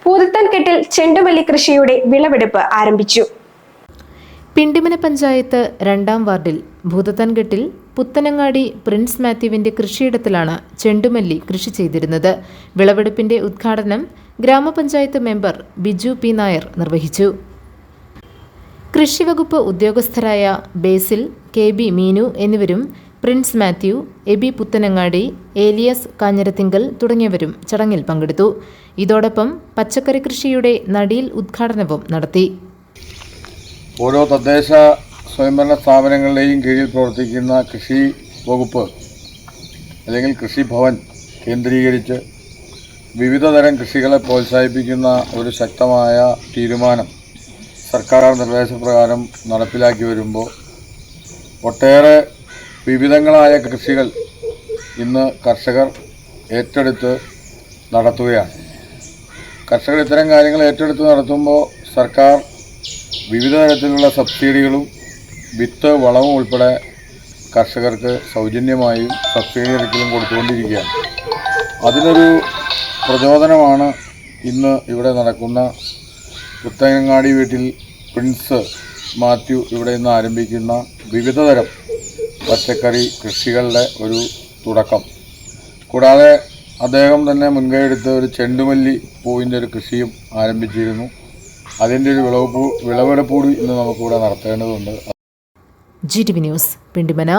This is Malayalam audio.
പൂതത്താൻകെട്ടിൽ ചെണ്ടുമല്ലി കൃഷിയുടെ വിളവെടുപ്പ് ആരംഭിച്ചു. പിണ്ടിമന പഞ്ചായത്ത് 2-ാം വാർഡിൽ ഭൂതത്താൻകെട്ടിൽ പുത്തനങ്ങാടി പ്രിൻസ് മാത്യുവിന്റെ കൃഷിയിടത്തിലാണ് ചെണ്ടുമല്ലി കൃഷി ചെയ്തിരുന്നത്. വിളവെടുപ്പിന്റെ ഉദ്ഘാടനം ഗ്രാമപഞ്ചായത്ത് മെമ്പർ ബിജു പി നായർ നിർവഹിച്ചു. കൃഷിവകുപ്പ് ഉദ്യോഗസ്ഥരായ ബേസിൽ, KB മീനു എന്നിവരും Prince Mathew, Aby Puthenangadi, Elias Kanjirathinkal തുടങ്ങിയവരും ചടങ്ങിൽ പങ്കെടുത്തു. ഇതോടൊപ്പം പച്ചക്കറി കൃഷിയുടെ നടീൽ ഉദ്ഘാടനവും നടത്തി. ഓരോ തദ്ദേശ സ്വയംഭരണ സ്ഥാപനങ്ങളുടെയും കീഴിൽ പ്രവർത്തിക്കുന്ന കൃഷി വകുപ്പ് അല്ലെങ്കിൽ കൃഷിഭവൻ കേന്ദ്രീകരിച്ച് വിവിധ തരം കൃഷികളെ പ്രോത്സാഹിപ്പിക്കുന്ന ഒരു ശക്തമായ തീരുമാനം സർക്കാർ നിർദ്ദേശപ്രകാരം നടപ്പിലാക്കി വരുമ്പോൾ ഒട്ടേറെ വിവിധങ്ങളായ കൃഷികൾ ഇന്ന് കർഷകർ ഏറ്റെടുത്ത് നടത്തുകയാണ്. കർഷകർ ഇത്തരം കാര്യങ്ങൾ ഏറ്റെടുത്ത് നടത്തുമ്പോൾ സർക്കാർ വിവിധ തരത്തിലുള്ള സബ്സിഡികളും വിത്ത് വളവും ഉൾപ്പെടെ കർഷകർക്ക് സൗജന്യമായും സബ്സിഡി നിരക്കിലും കൊടുത്തുകൊണ്ടിരിക്കുകയാണ്. അതിനൊരു പ്രചോദനമാണ് ഇന്ന് ഇവിടെ നടക്കുന്ന പുത്തനങ്ങാടി വീട്ടിൽ പ്രിൻസ് മാത്യു ഇവിടെ നിന്ന് ആരംഭിക്കുന്ന വിവിധതരം പച്ചക്കറി കൃഷികളുടെ ഒരു തുടക്കം. കൂടാതെ അദ്ദേഹം തന്നെ മുൻകൈയെടുത്ത് ഒരു ചെണ്ടുമല്ലി പൂവിൻ്റെ ഒരു കൃഷിയും ആരംഭിച്ചിരുന്നു. അതിൻ്റെ ഒരു വിളവെടുപ്പ് കൂടി ഇന്ന് നമുക്കിവിടെ നടത്തേണ്ടതുണ്ട്. GTV news, Pindimana.